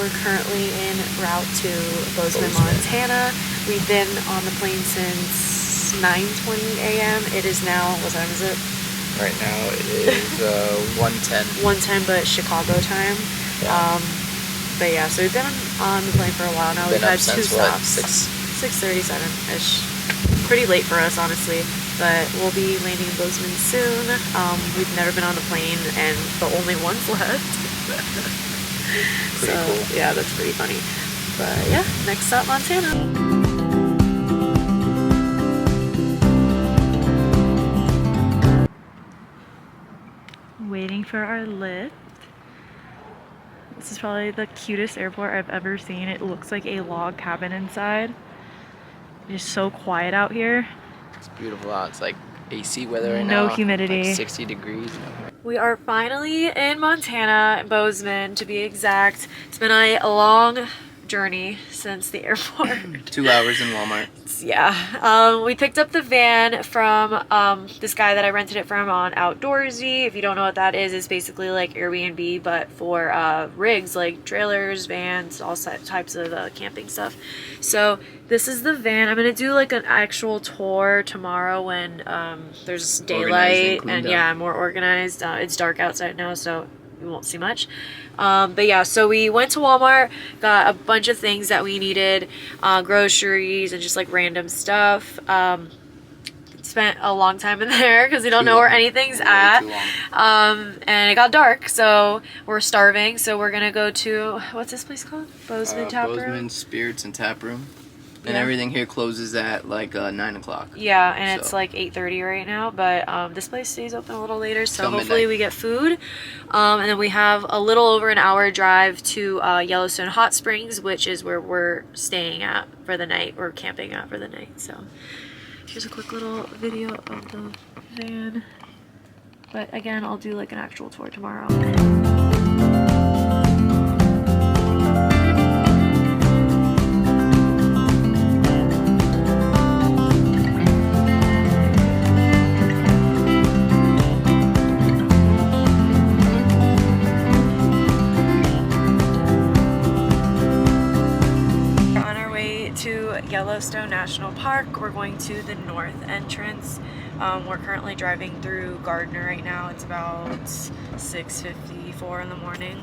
We're currently en route to Bozeman, Montana. We've been on the plane since 9:20 a.m. It is now, what time is it? Right now it is 1:10. 1:10, but Chicago time. Yeah. But yeah, so we've been on the plane for a while now. We've had 2 stops. 6:37-ish. Pretty late for us, honestly. But we'll be landing in Bozeman soon. We've never been on the plane, and the only ones left. Pretty cool. Yeah, that's pretty funny. But yeah, next stop, Montana. Waiting for our lift. This is probably the cutest airport I've ever seen. It looks like a log cabin inside. It's so quiet out here. It's beautiful out. It's like AC weather right now. No humidity. Like 60 degrees. We are finally in Montana, Bozeman to be exact. It's been a long journey since the airport. 2 hours in Walmart. Yeah. We picked up the van from this guy that I rented it from on Outdoorsy. If you don't know what that is, it's basically like Airbnb, but for rigs like trailers, vans, all types of camping stuff. So this is the van. I'm going to do like an actual tour tomorrow when there's daylight and yeah, more organized. It's dark outside now, so we won't see much. But yeah, so we went to Walmart, got a bunch of things that we needed, groceries and just like random stuff. Spent a long time in there because we don't know where anything's at. And it got dark, so we're starving. So we're gonna go to, what's this place called? Bozeman Tap Room? Bozeman Spirits and Tap Room. And everything here closes at like 9 o'clock. Yeah, and it's like 8:30 right now, but this place stays open a little later, so hopefully we get food. And then we have a little over an hour drive to Yellowstone Hot Springs, which is where we're staying at for the night, or camping at for the night. So here's a quick little video of the van. But again, I'll do like an actual tour tomorrow. Yellowstone National Park. We're going to the north entrance. We're currently driving through Gardner right now. It's about 6:54 in the morning.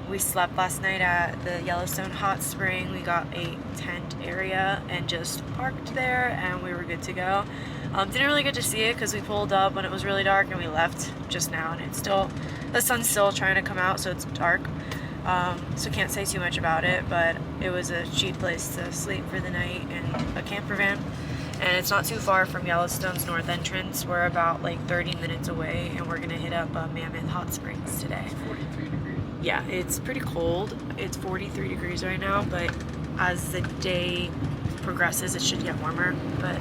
We slept last night at the Yellowstone Hot Spring. We got a tent area and just parked there, and we were good to go. Didn't really get to see it because we pulled up when it was really dark, and we left just now, and it's still, the sun's still trying to come out, so it's dark. So can't say too much about it, but it was a cheap place to sleep for the night in a camper van, and it's not too far from Yellowstone's north entrance. We're about like 30 minutes away, and we're gonna hit up Mammoth Hot Springs today. 43 degrees. Yeah, it's pretty cold. It's 43 degrees right now, but as the day progresses it should get warmer. But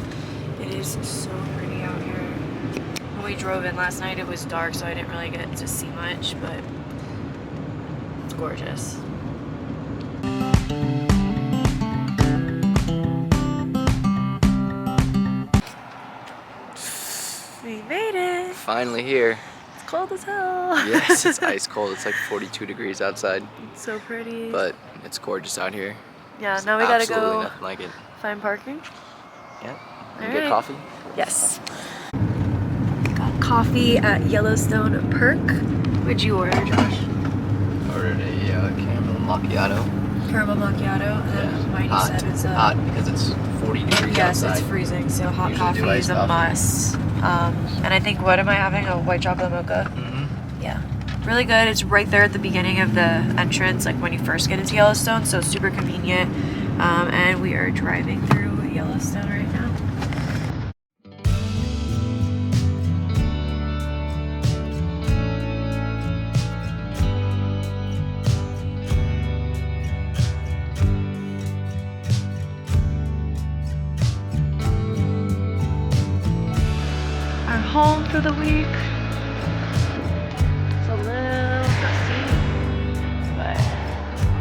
it is so pretty out here. When we drove in last night it was dark, so I didn't really get to see much, but gorgeous. We made it. Finally here. It's cold as hell. Yes, it's ice cold. It's like 42 degrees outside. It's so pretty. But it's gorgeous out here. Yeah, There's now we gotta absolutely go nothing like it. find parking. Yeah. All And get coffee? Yes. Got coffee at Yellowstone Perk. What'd you order, Josh? Ordered a caramel macchiato. Caramel macchiato, and then mine you said is hot because it's 40 degrees yes, outside. it's freezing, so hot Usually coffee is a must. And I think, what am I having? A white chocolate mocha? Mm-hmm. Yeah. Really good. It's right there at the beginning of the entrance, like when you first get into Yellowstone, so super convenient. And we are driving through Yellowstone right now. Home for the week. It's a little dusty, but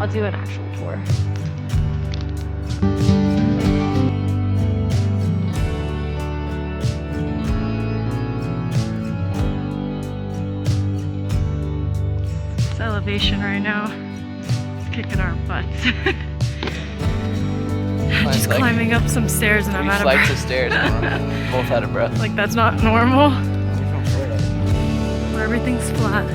I'll do an actual tour. It's elevation right now. It's kicking our butts. Just like, climbing up some stairs and I'm out of breath. 3 flights of stairs and we're both out of breath. Like that's not normal. Where everything's flat.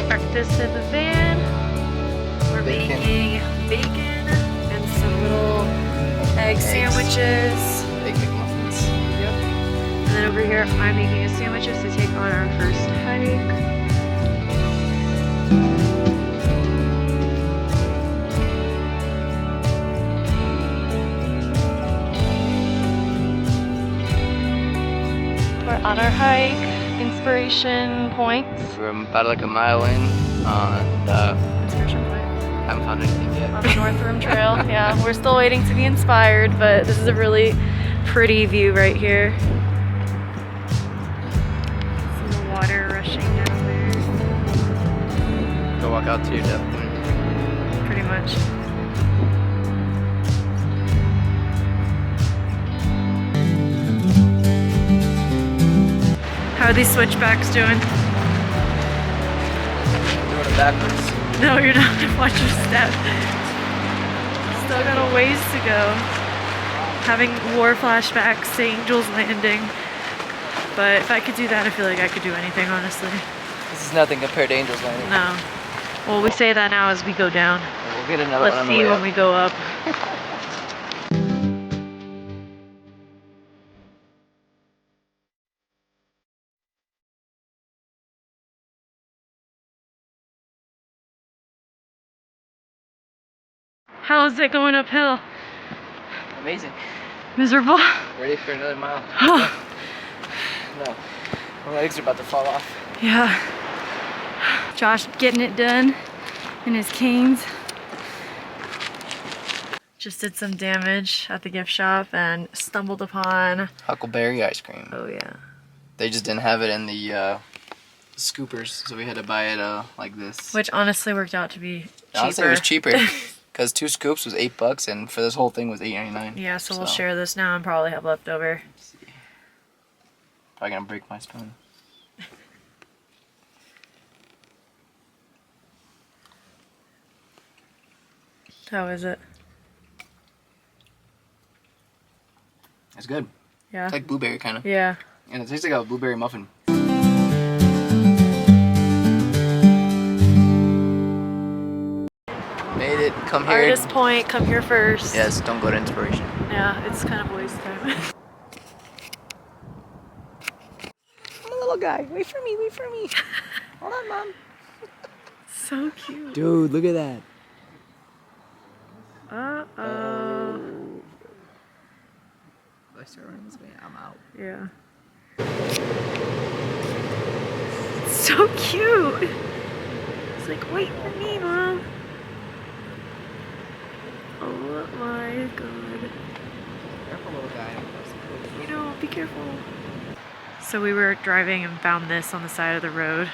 Breakfast in the van. We're making bacon and some little egg sandwiches. Egg McMuffins. Yep. And then over here, I'm making a sandwiches to take on our first hike. We're on our hike. Inspiration points. We're about like a mile in on the Inspiration point. Haven't found anything yet. On the North Rim Trail. Yeah, we're still waiting to be inspired, but this is a really pretty view right here. See the water rushing down there. Go walk out to your death point. Pretty much. How are these switchbacks doing? Doing it backwards. No, you're not. Watch your step. Still got a ways to go. Having war flashbacks to Angel's Landing. But if I could do that, I feel like I could do anything, honestly. This is nothing compared to Angel's Landing. No. Well, we say that now as we go down. We'll get another one on the way Let's see when up. we go up. How is it going uphill? Amazing. Miserable? Ready for another mile? No. My legs are about to fall off. Yeah. Josh getting it done in his canes. Just did some damage at the gift shop and stumbled upon Huckleberry ice cream. Oh yeah. They just didn't have it in the scoopers, so we had to buy it like this. Which honestly worked out to be cheaper. Honestly, it was cheaper. Because 2 scoops was $8 and for this whole thing was $8.99. Yeah, so we'll share this now and probably have leftover. Let's see. Probably gonna break my spoon. How is it? It's good. Yeah. It's like blueberry kind of. Yeah. And it tastes like a blueberry muffin. Made it. Come here. Artist point, come here first. Yes, don't go to Inspiration. Yeah, it's kind of a waste of time. I'm a little guy. Wait for me, wait for me. Hold on, Mom. So cute. Dude, look at that. Uh-oh. If I start running this way, I'm out. Yeah. It's so cute. It's like, wait for me, Mom. Oh my god. Careful, little guy. You know, be careful. So we were driving and found this on the side of the road.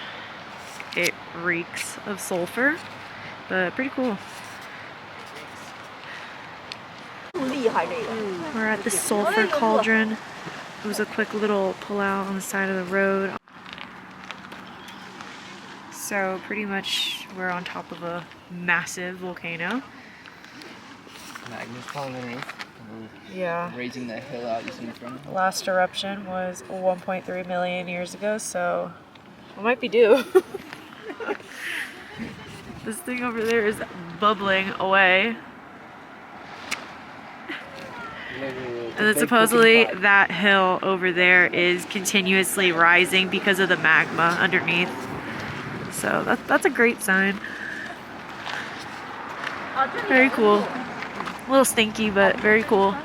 It reeks of sulfur, but pretty cool. We're at the Sulphur Caldron. It was a quick little pull out on the side of the road. So pretty much we're on top of a massive volcano. Magma's falling underneath. Yeah. Raising that hill out you see in front of us. Last eruption was 1.3 million years ago, so it might be due. This thing over there is bubbling away. And then supposedly that hill over there is continuously rising because of the magma underneath. So that's a great sign. Very cool. A little stinky, but very cool.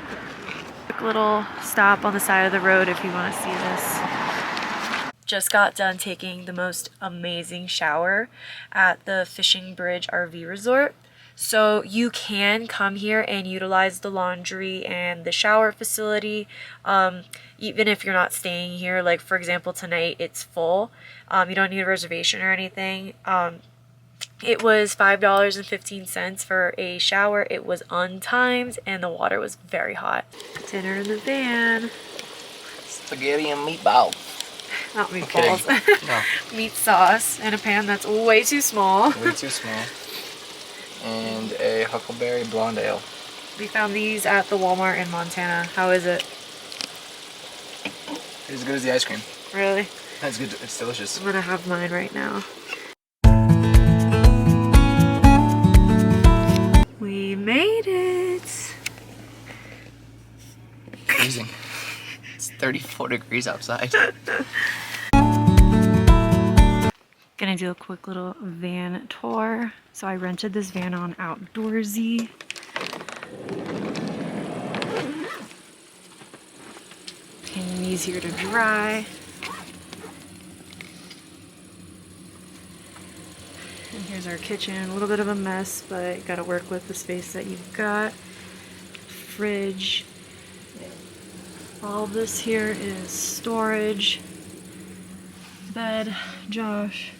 Quick little stop on the side of the road if you want to see this. Just got done taking the most amazing shower at the Fishing Bridge RV Resort. So you can come here and utilize the laundry and the shower facility, even if you're not staying here. Like for example, tonight it's full. You don't need a reservation or anything. It was $5.15 for a shower. It was untimed and the water was very hot. Dinner in the van. Spaghetti and meatball. Not meatballs. No. Meat sauce in a pan that's way too small. Way too small. And a Huckleberry blonde ale. We found these at the Walmart in Montana. How is it? It's as good as the ice cream. Really? That's good. It's delicious. I'm gonna have mine right now. We made it. Freezing. It's 34 degrees outside. Gonna do a quick little van tour. So I rented this van on Outdoorsy. And easier to dry. And here's our kitchen. A little bit of a mess, but you gotta work with the space that you've got. Fridge. All this here is storage. Bed, Josh.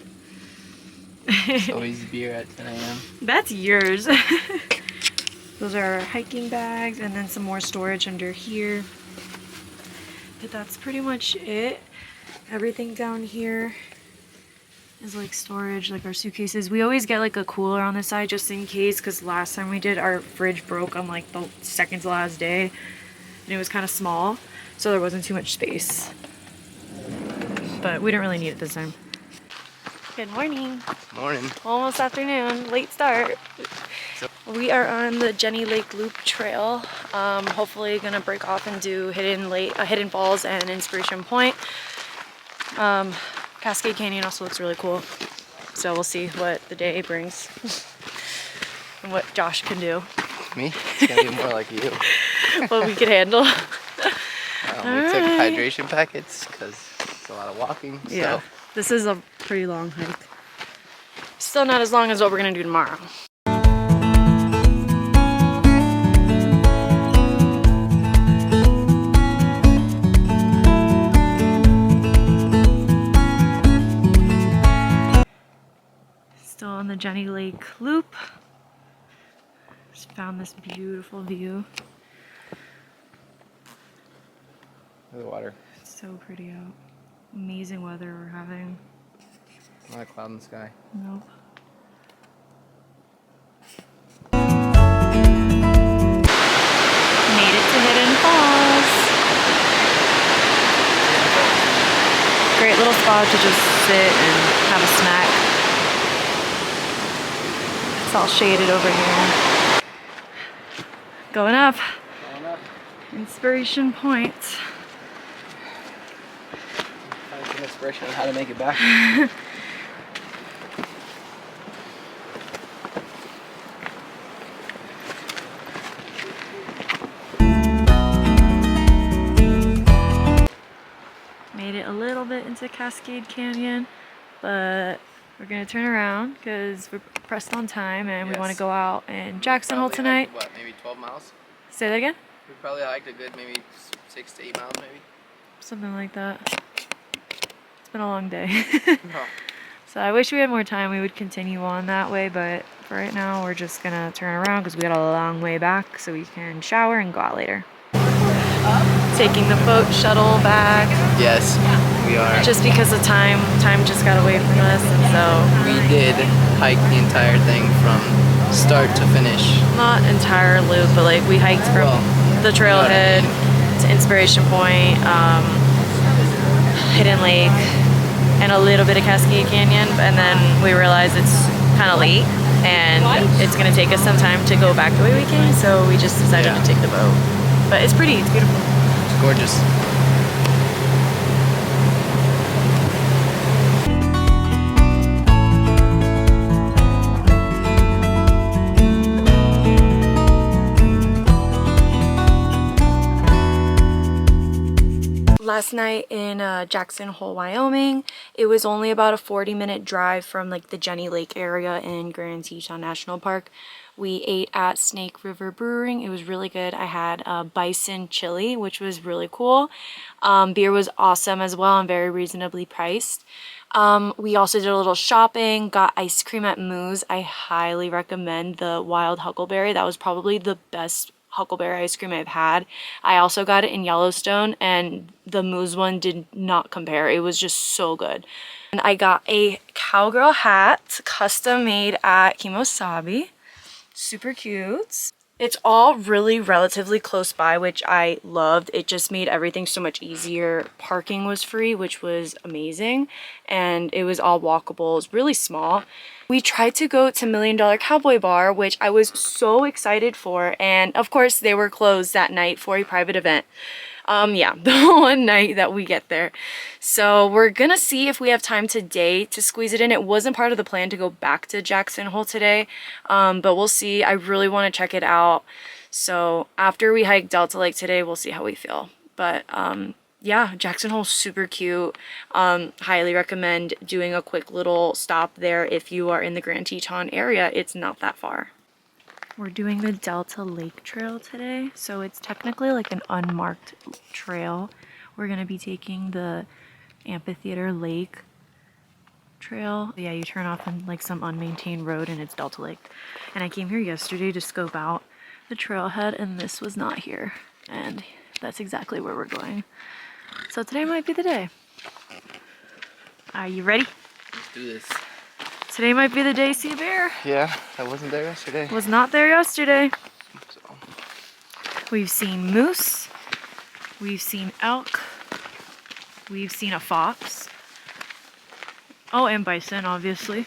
Always beer at 10 a.m. That's yours. Those are our hiking bags and then some more storage under here. But that's pretty much it. Everything down here is like storage, like our suitcases. We always get like a cooler on the side just in case, because last time we did, our fridge broke on like the second to last day and it was kind of small, so there wasn't too much space. But we didn't really need it this time. Good morning. Morning. Almost afternoon, late start. We are on the Jenny Lake Loop Trail. Hopefully gonna break off and do Hidden Falls and Inspiration Point. Cascade Canyon also looks really cool. So we'll see what the day brings and what Josh can do. Me? It's gonna be more like you. What we can handle. We took hydration packets because it's a lot of walking. Yeah, so. this is a pretty long hike. Still not as long as what we're gonna do tomorrow. Still on the Jenny Lake Loop. Just found this beautiful view. The water. It's so pretty out. Amazing weather we're having. Not a cloud in the sky. Nope. Made it to Hidden Falls. Great little spot to just sit and have a snack. It's all shaded over here. Going up. Going up. Inspiration Point. Find some inspiration on how to make it back. Made it a little bit into Cascade Canyon, but we're gonna turn around because we're pressed on time and we want to go out in Jackson Hole tonight. Hiked, what, maybe 12 miles? Say that again? We probably hiked a good maybe 6 to 8 miles maybe. Something like that. It's been a long day. No. So I wish we had more time. We would continue on that way, but for right now we're just gonna turn around because we got a long way back so we can shower and go out later. Taking the boat shuttle back. Yes, we are. Just because of time just got away from us, and so We did hike the entire thing from start to finish. not entire loop, but like we hiked from the trailhead to Inspiration Point, Hidden Lake, and a little bit of Cascade Canyon, and then we realized it's kind of late and it's gonna take us some time to go back the way we came, so we just decided to take the boat. But it's pretty, it's beautiful. It's gorgeous. last night in Jackson Hole, Wyoming. It was only about a 40-minute drive from like the Jenny Lake area in Grand Teton National Park. We ate at Snake River Brewing. It was really good. I had Bison chili, which was really cool. Beer was awesome as well and very reasonably priced. We also did a little shopping, got ice cream at Moo's. I highly recommend the wild Huckleberry. That was probably the best Huckleberry ice cream I've had. I also got it in Yellowstone and the Moo's one did not compare. It was just so good. And I got a cowgirl hat custom made at Kimosabi. Super cute. It's all really relatively close by, which I loved. It just made everything so much easier. Parking was free, which was amazing. And it was all walkable. It was really small. We tried to go to $1 Million Cowboy Bar, which I was so excited for. And of course, they were closed that night for a private event. Yeah, the one night that we get there. So we're gonna see if we have time today to squeeze it in. It wasn't part of the plan to go back to Jackson Hole today, but we'll see. I really want to check it out. So after we hike Delta Lake today, we'll see how we feel. But yeah, Jackson Hole's super cute. Highly recommend doing a quick little stop there if you are in the Grand Teton area. It's not that far. We're doing the Delta Lake Trail today, so it's technically like an unmarked trail. We're gonna be taking the Amphitheater Lake Trail. Yeah, you turn off on like some unmaintained road and it's Delta Lake. And I came here yesterday to scope out the trailhead and this was not here. And that's exactly where we're going. So today might be the day. Are you ready? Let's do this. Today might be the day, see a bear. Yeah, I wasn't there yesterday. Was not there yesterday. So. We've seen moose. We've seen elk. We've seen a fox. Oh, and bison, obviously.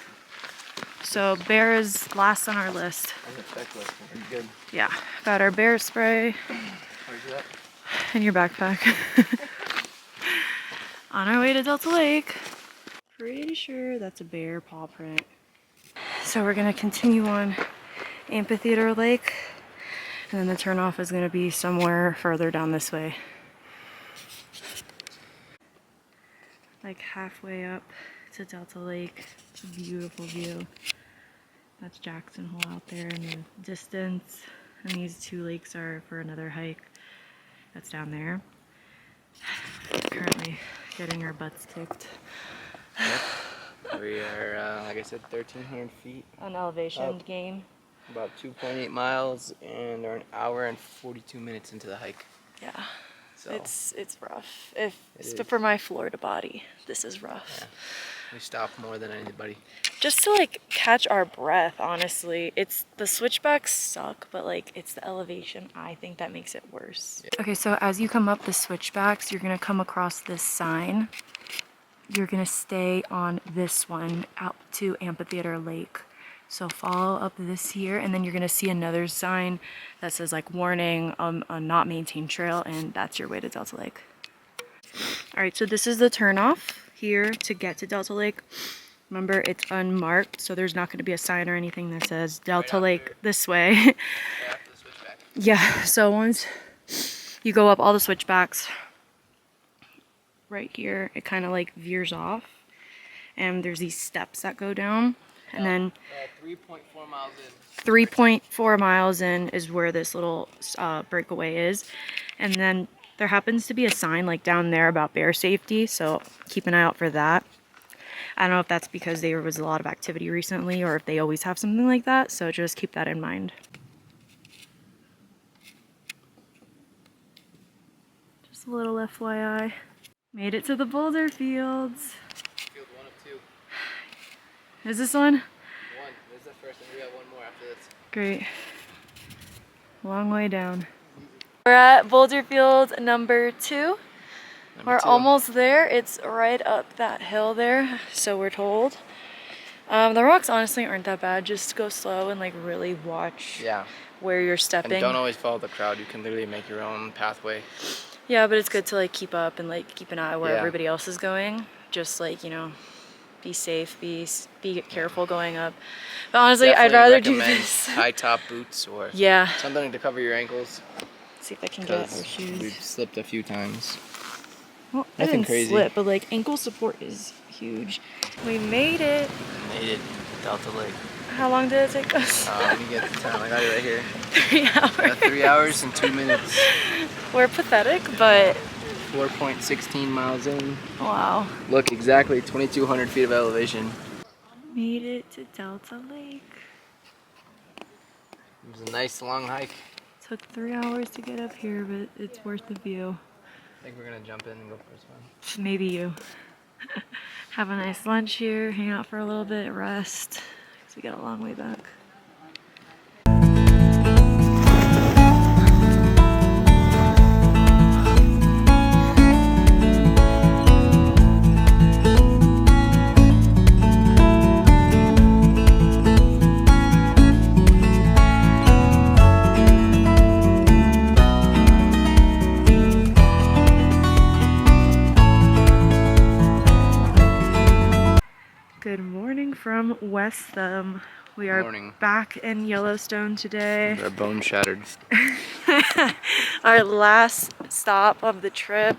So bear is last on our list. On the checklist. Are you good? Yeah, got our bear spray. Where's that? In your backpack. On our way to Delta Lake. Pretty sure that's a bear paw print. So we're gonna continue on Amphitheater Lake, and then the turnoff is gonna be somewhere further down this way. Like halfway up to Delta Lake. It's a beautiful view. That's Jackson Hole out there in the distance, and these two lakes are for another hike. That's down there. Currently getting our butts kicked. Yep. We are, like I said, 1,300 feet. An elevation gain. About 2.8 miles, and they're an hour and 42 minutes into the hike. Yeah, So it's rough. For my Florida body, this is rough. yeah, we stop more than anybody. Just to like catch our breath, honestly. It's the switchbacks suck, but like it's the elevation I think that makes it worse. Yeah. Okay, so as you come up the switchbacks, you're gonna come across this sign. You're gonna stay on this one out to Amphitheater Lake. So follow up this here, and then you're gonna see another sign that says like warning, a not maintained trail, and that's your way to Delta Lake. All right, so this is the turnoff here to get to Delta Lake. Remember, it's unmarked, so there's not gonna be a sign or anything that says Delta Lake this way. Yeah, so once you go up all the switchbacks, right here, it kind of like veers off, and there's these steps that go down. And then 3.4 miles in. 3.4 miles in is where this little breakaway is. And then there happens to be a sign like down there about bear safety, so keep an eye out for that. I don't know if that's because there was a lot of activity recently or if they always have something like that, so just keep that in mind. Just a little FYI. Made it to the boulder fields. Field 1 of 2. Is this one? 1. This is the first one. We got one more after this. Great. Long way down. We're at boulder field number 2. We're almost there. It's right up that hill there, so we're told. The rocks honestly aren't that bad. Just go slow and like really watch where you're stepping. And don't always follow the crowd. You can literally make your own pathway. Yeah, but it's good to like keep up and like keep an eye where everybody else is going. Just like, you know, be safe, be careful going up. But honestly, Definitely I'd rather do this. High top boots or something to cover your ankles. See if I can get our shoes. We've slipped a few times. Well, I Nothing didn't crazy. slip, but like ankle support is huge. We made it. Made it. Delta Lake. How long did it take us? Let me get the time. I got it right here. 3 hours. 3 hours and 2 minutes. We're pathetic, but 4.16 miles in. wow. Look, exactly 2,200 feet of elevation. Made it to Delta Lake. It was a nice long hike. Took 3 hours to get up here, but it's worth the view. I think we're gonna jump in and go for a swim. Maybe you. Have a nice lunch here, hang out for a little bit, rest, because we got a long way back. Good morning from West Thumb. We are back in Yellowstone today. Our bones shattered. Our last stop of the trip.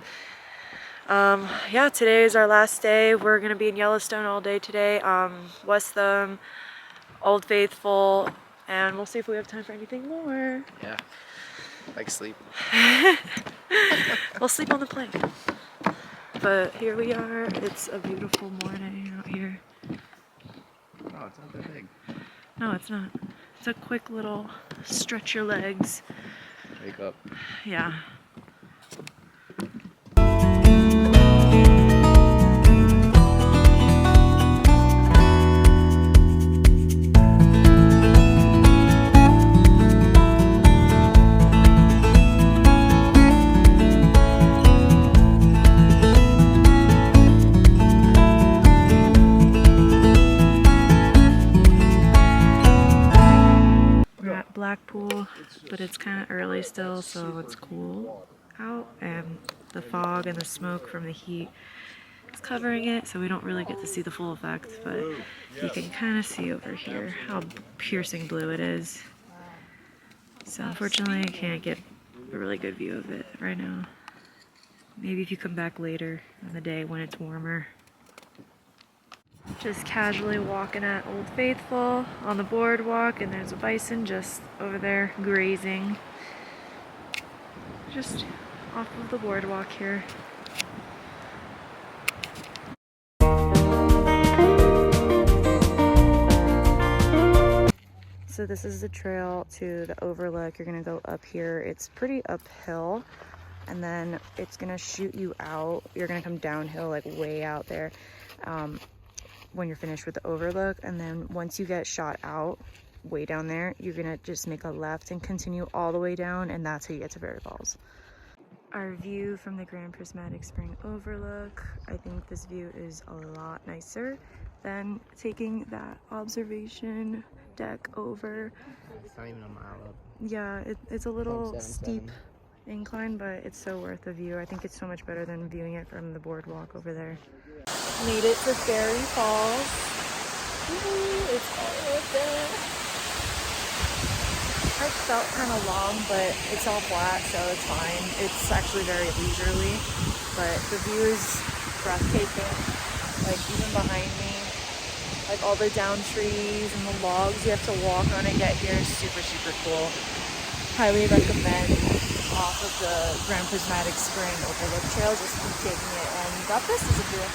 Yeah, today is our last day. We're gonna be in Yellowstone all day today. West Thumb, Old Faithful, and we'll see if we have time for anything more. Yeah, like sleep. We'll sleep on the plane. But here we are. It's a beautiful morning out here. Oh, it's not that big. No, it's not. It's a quick little stretch your legs. Wake up. Yeah. Pool, but it's kind of early still, so it's cool out, and the fog and the smoke from the heat is covering it, so we don't really get to see the full effect, but you can kind of see over here how piercing blue it is. So unfortunately I can't get a really good view of it right now. Maybe if you come back later in the day when it's warmer. Just casually walking at Old Faithful on the boardwalk, and there's a bison just over there grazing. Just off of the boardwalk here. So this is the trail to the overlook. You're gonna go up here. It's pretty uphill, and then it's gonna shoot you out. You're gonna come downhill, like way out there. When you're finished with the overlook, and then once you get shot out way down there, you're gonna just make a left and continue all the way down, and that's how you get to Fairy Falls. Our view from the Grand Prismatic Spring overlook, I think this view is a lot nicer than taking that observation deck over. It's not even a mile up. Yeah, it's a little steep incline, but it's so worth the view. I think it's so much better than viewing it from the boardwalk over there. Made it to Fairy Falls. Ooh, it's all up there. It felt kind of long, but it's all flat, so it's fine. It's actually very leisurely, but the view is breathtaking. Like even behind me, like all the down trees and the logs you have to walk on and get here is super, super cool. Highly recommend off of the Grand Prismatic Spring overlook trail. Just keep taking it, and you got this as a view.